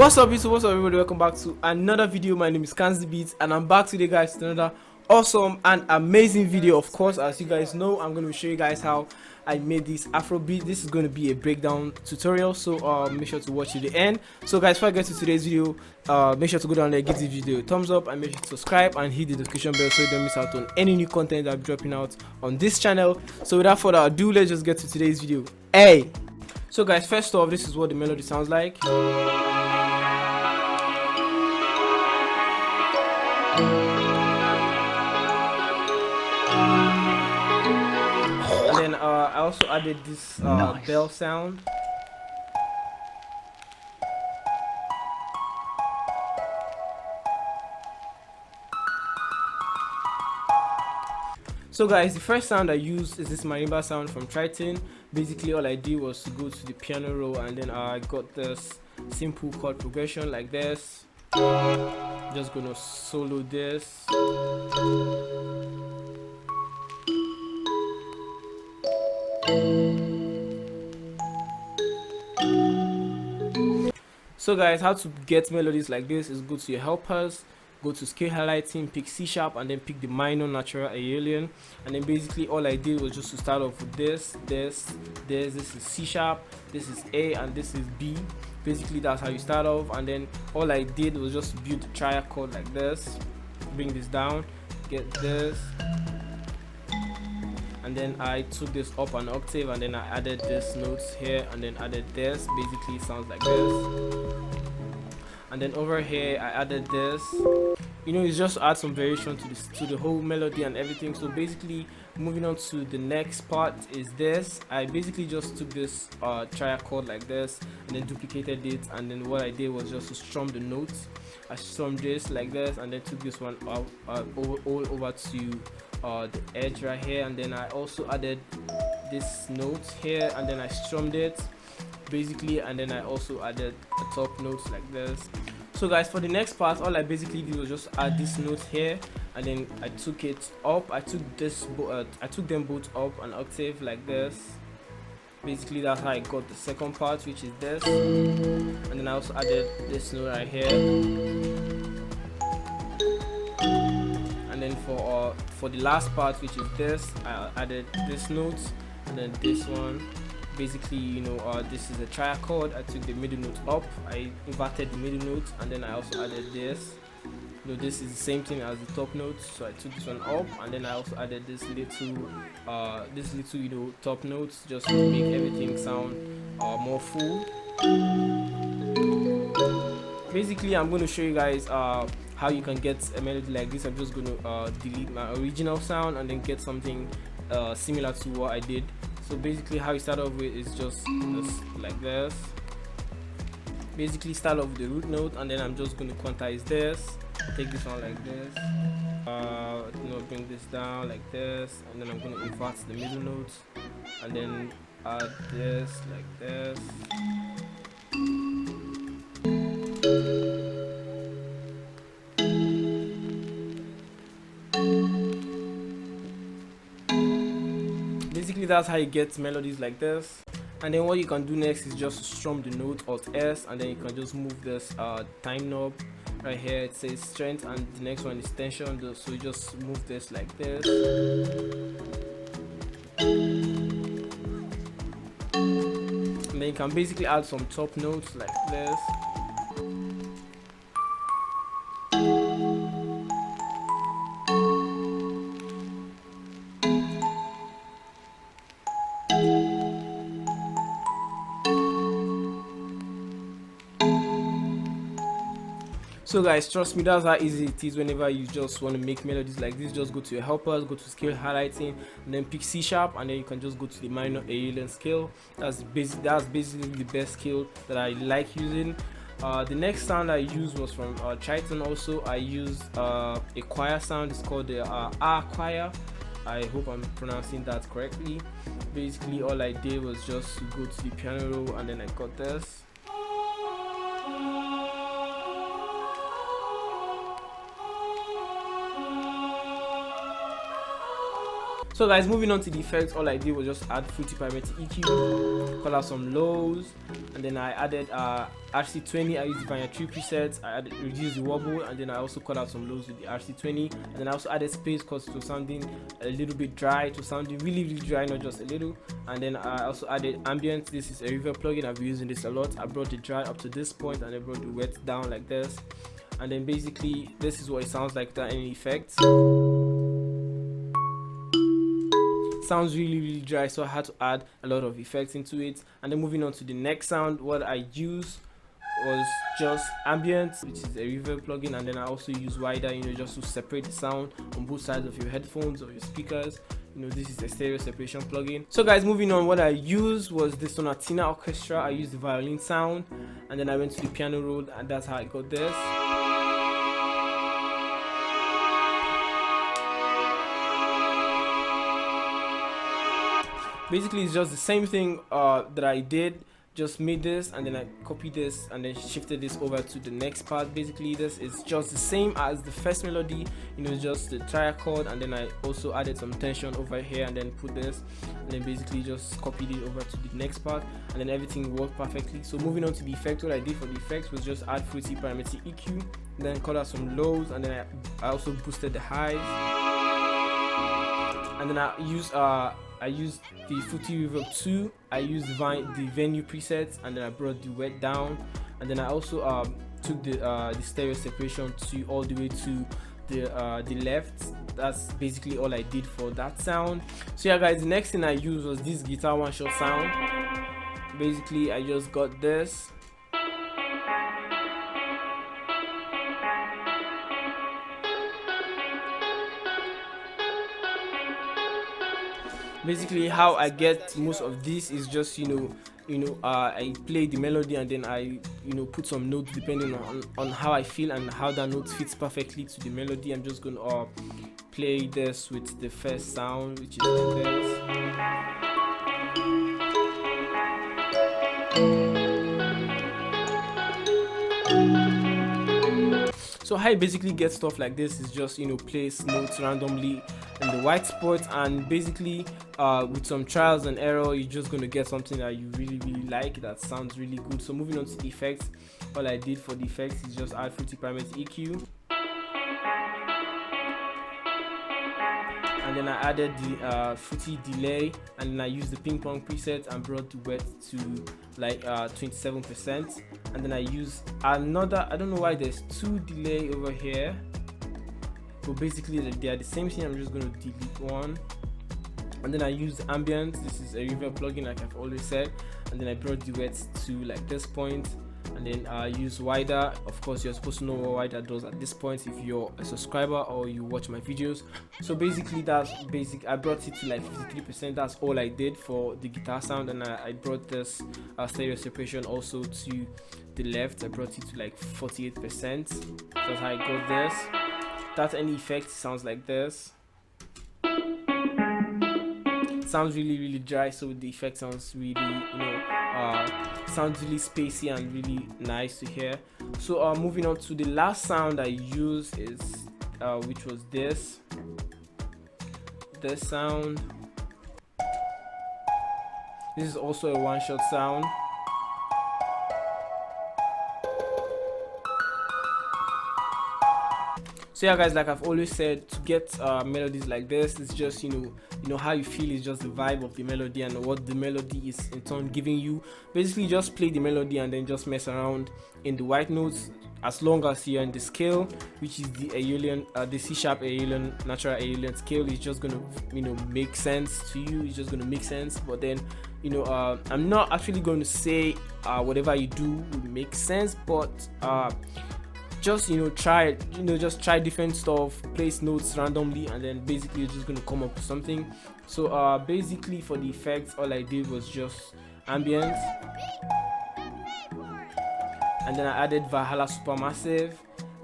What's up YouTube, what's up everybody, welcome back to another video. My name is KanziiBeats and I'm back today guys to another awesome and amazing video. Of course, as you guys know, I'm going to show you guys how I made this Afrobeat. This is going to be a breakdown tutorial, so make sure to watch to the end. So guys, before I get to today's video, make sure to go down there, give this video a thumbs up and make sure to subscribe and hit the notification bell so you don't miss out on any new content that I'm dropping out on this channel. So without further ado, let's just get to today's video. Hey! So guys, first off, this is what the melody sounds like. And then I also added this nice bell sound. So guys, the first sound I used is this marimba sound from Triton. Basically all I did was to go to the piano roll and then I got this simple chord progression like this. Just gonna solo this. So guys, how to get melodies like this is go to your helpers, go to scale highlighting, pick C sharp and then pick the minor natural alien, and then basically all I did was just to start off with this is C sharp, this is A and this is B. Basically that's how you start off, and then all I did was just build a triad chord like this, bring this down, get this, and then I took this up an octave and then I added this notes here and then added this. Basically it sounds like this. And then over here I added this. You know, it's just to add some variation to this, to the whole melody and everything. So basically moving on to the next part is this. I basically just took this triad chord like this and then duplicated it, and then what I did was just to strum the notes. I strummed this like this and then took this one out all over to the edge right here, and then I also added this note here and then I strummed it basically, and then I also added a top notes like this. So guys, for the next part all I basically did was just add this note here and then I took it up. I took them both up an octave like this. Basically that's how I got the second part, which is this, and then I also added this note right here. And then for the last part, which is this, I added this note and then this one. Basically, you know, this is a triad chord. I took the middle note up, I inverted the middle note, and then I also added this. You know, this is the same thing as the top note, so I took this one up and then I also added this little you know, top notes, just to make everything sound more full. Basically I'm going to show you guys how you can get a melody like this. I'm just going to delete my original sound and then get something similar to what I did. So basically how you start off with is just like this. Basically start off with the root note and then I'm just going to quantize this, take this one like this, you know, bring this down like this, and then I'm going to invert the middle notes and then add this like this. Basically that's how you get melodies like this. And then what you can do next is just strum the note Alt S, and then you can just move this time knob right here. It says strength and the next one is tension, so you just move this like this. And then you can basically add some top notes like this. So guys, trust me, that's how easy it is. Whenever you just want to make melodies like this, just go to your helpers, go to scale highlighting and then pick C sharp, and then you can just go to the minor alien scale. That's basically the best scale that I like using. The next sound I used was from Triton. Also I used a choir sound. It's called the R choir. I hope I'm pronouncing that correctly. Basically all I did was just to go to the piano roll and then I got this. So guys, moving on to the effects, all I did was just add fruity parameter EQ, call out some lows, and then I added RC20. I used the Vanya 3 presets. I added reduce the wobble, and then I also called out some lows with the RC20, and then I also added space because it was sounding a little bit dry, to sounding really dry, not just a little. And then I also added ambient. This is a reverb plugin. I've been using this a lot. I brought the dry up to this point, and I brought the wet down like this, and then basically this is what it sounds like without any effects. Sounds really dry, so I had to add a lot of effects into it. And then moving on to the next sound, what I used was just ambient, which is a reverb plugin, and then I also use wider, just to separate the sound on both sides of your headphones or your speakers. This is a stereo separation plugin. So guys, moving on, what I used was the Sonatina orchestra. I used the violin sound, and then I went to the piano roll, and that's how I got this. Basically, it's just the same thing that I did, just made this, and then I copied this and then shifted this over to the next part. Basically, this is just the same as the first melody, just the triachord, and then I also added some tension over here and then put this, and then basically just copied it over to the next part, and then everything worked perfectly. So moving on to the effect, what I did for the effects was just add fruity parameter EQ, then cut out some lows, and then I also boosted the highs, and then I used the Fruity Reverb 2, I used the venue presets, and then I brought the wet down, and then I also took the stereo separation to all the way to the left. That's basically all I did for that sound. So yeah guys, the next thing I used was this guitar one shot sound. Basically I just got this. Basically how I get most of this is just I play the melody, and then I put some notes depending on how I feel and how that note fits perfectly to the melody. I'm just gonna play this with the first sound, which is this. So how I basically get stuff like this is just place notes randomly in the white spot, and basically with some trials and error you're just gonna get something that you really like, that sounds really good. So moving on to the effects, all I did for the effects is just add fruity parameter EQ, and then I added the fruity delay, and then I used the ping pong preset and brought the wet to like 27%, and then I used another, I don't know why there's two delay over here, but basically they are the same thing. I'm just going to delete one, and then I used ambient. This is a reverb plugin, like I've always said, and then I brought the wet to like this point, and then I use wider. Of course, you're supposed to know what wider does at this point if you're a subscriber or you watch my videos. So basically that's basic. I brought it to like 53%. That's all I did for the guitar sound, and I brought this stereo separation also to the left. I brought it to like 48%. That's how I got this. Without any effect, sounds like this. Sounds really dry, so the effect sounds really sounds really spacey and really nice to hear. So moving on to the last sound I used is which was this sound. This is also a one-shot sound. So yeah guys, like I've always said, to get melodies like this, it's just how you feel is just the vibe of the melody and what the melody is in turn giving you. Basically just play the melody and then just mess around in the white notes, as long as you're in the scale, which is the Aeolian, the C sharp Aeolian, natural Aeolian scale. Is just gonna make sense to you. It's just gonna make sense. But then I'm not actually going to say whatever you do will make sense, but just try just try different stuff, place notes randomly, and then basically you're just going to come up with something. So basically for the effects, all I did was just ambient, and then I added Valhalla Supermassive,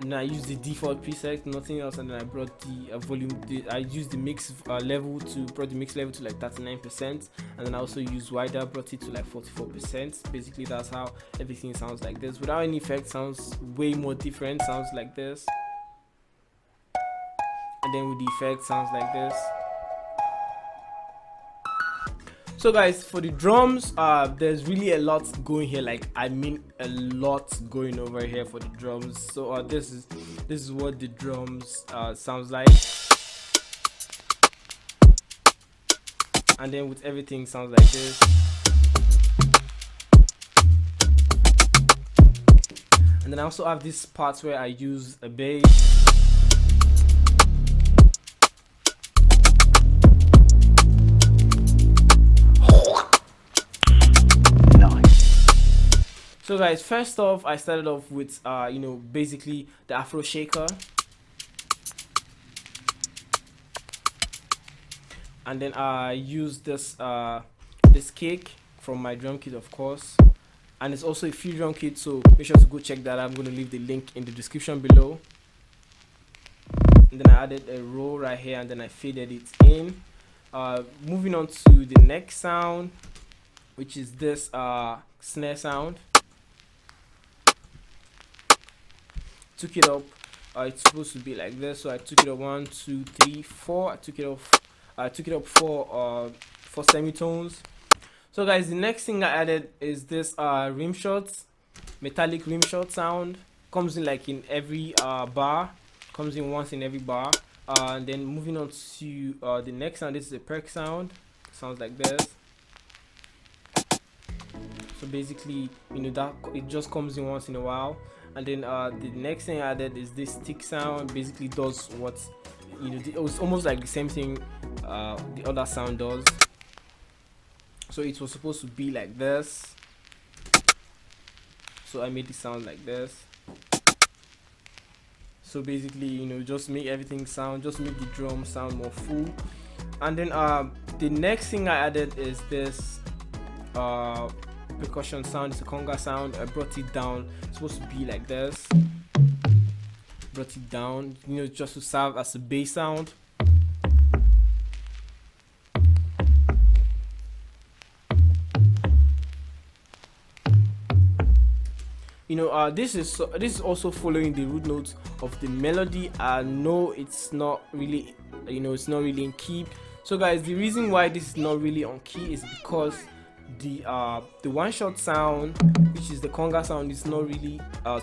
and then I used the default preset, nothing else, and then I brought the volume, I used the mix level brought the mix level to like 39%, and then I also used wider, brought it to like 44%. Basically that's how everything sounds like this. Without any effect, sounds way more different, sounds like this, and then with the effect sounds like this. So guys, for the drums, there's really a lot going here. Like, I mean a lot going over here for the drums. So this is what the drums sounds like, and then with everything sounds like this. And then I also have this part where I use a bass. So guys, first off, I started off with you know, basically the Afro shaker, and then I used this this kick from my drum kit, of course, and it's also a free drum kit, so make sure to go check that out. I'm going to leave the link in the description below. And then I added a roll right here, and then I faded it in. Moving on to the next sound, which is this snare sound. Took it up. It's supposed to be like this, so I took it up 1, 2, 3, 4. I took it up for semitones. So guys, the next thing I added is this rim shot, metallic rim shot sound. Comes in like in every bar. Comes in once in every bar. And then moving on to the next sound. This is a perk sound. Sounds like this. So basically, you know, that it just comes in once in a while. And then the next thing I added is this stick sound. Basically does what, you know, it was almost like the same thing the other sound does. So it was supposed to be like this, so I made it sound like this. So basically, you know, just make everything sound, just make the drum sound more full. And then the next thing I added is this percussion sound. It's a conga sound. I brought it down. It's supposed to be like this. Brought it down, you know, just to serve as a bass sound. You know, this is also following the root notes of the melody. No, it's not really, you know, it's not really in key. So guys, the reason why this is not really on key is because the one shot sound, which is the conga sound, is not really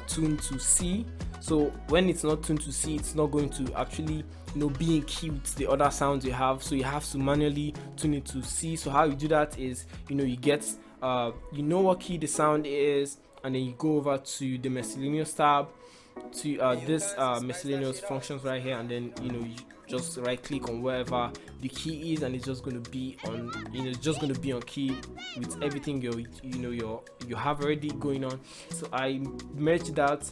tuned to C. So when it's not tuned to C, it's not going to actually, you know, be in key with the other sounds you have. So you have to manually tune it to C. So how you do that is, you know, you get you know what key the sound is, and then you go over to the miscellaneous tab, to this miscellaneous functions right here, and then, you know, you just right click on wherever the key is, and it's just going to be on, you know, it's just going to be on key with everything you have already going on. So I merged that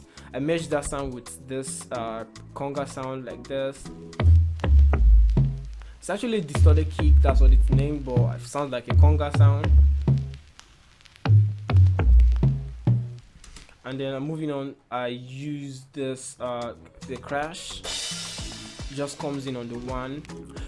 sound with this conga sound like this. It's actually a distorted kick, that's what it's named, but it sounds like a conga sound. And then moving on, I use this the crash. Just comes in on the one.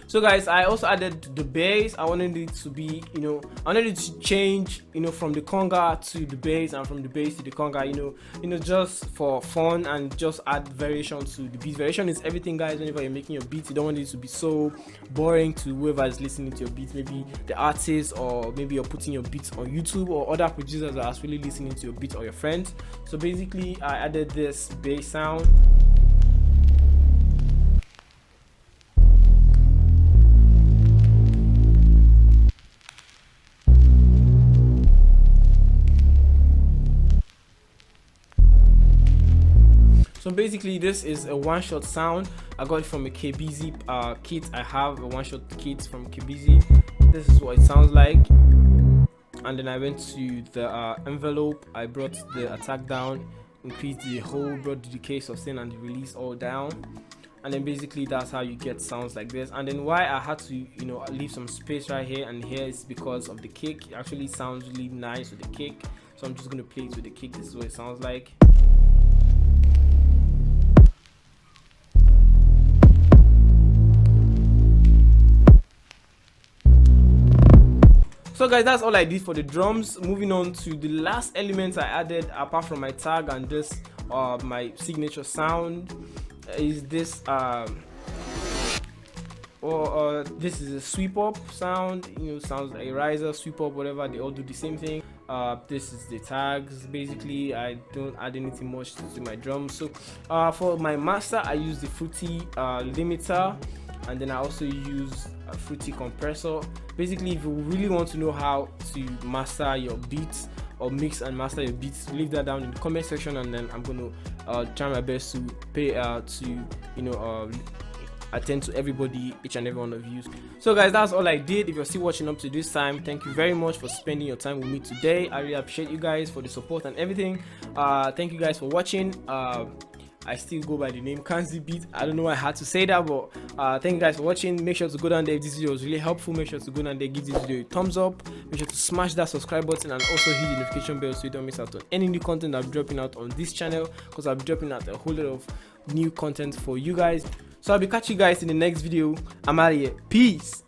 So guys, I also added the bass. I wanted it to be, you know, I wanted it to change, you know, from the conga to the bass, and from the bass to the conga, you know, just for fun, and just add variation to the beat. Variation is everything, guys. Whenever you're making your beats, you don't want it to be so boring to whoever is listening to your beats, maybe the artist, or maybe you're putting your beats on YouTube, or other producers that are actually listening to your beats, or your friends. So basically, I added this bass sound. So basically, this is a one-shot sound. I got it from a KanziiBeats kit. I have a one-shot kit from KanziiBeats. This is what it sounds like. And then I went to the envelope. I brought the attack down, increased the hold, brought the decay, sustain, and the release all down. And then basically that's how you get sounds like this. And then why I had to, you know, leave some space right here and here is because of the kick. It actually sounds really nice with the kick. So I'm just gonna play it with the kick. This is what it sounds like. So guys, that's all I did for the drums. Moving on to the last elements I added, apart from my tag and this my signature sound, is this or this is a sweep up sound, you know, sounds like a riser, sweep up, whatever, they all do the same thing. This is the tags. Basically, I don't add anything much to my drums. So for my master, I use the Fruity limiter, and then I also use a Fruity compressor. Basically, if you really want to know how to master your beats or mix and master your beats, leave that down in the comment section, and then I'm going to try my best to attend to everybody, each and every one of you. So guys, that's all I did. If you're still watching up to this time, thank you very much for spending your time with me today. I really appreciate you guys for the support and everything. Thank you guys for watching. I still go by the name KanziiBeats. I don't know why I had to say that, but thank you guys for watching. Make sure to go down there if this video was really helpful. Make sure to go down there, give this video a thumbs up. Make sure to smash that subscribe button and also hit the notification bell so you don't miss out on any new content I'm dropping out on this channel, because I'll be dropping out a whole lot of new content for you guys. So I'll be catching you guys in the next video. I'm out of here. Peace.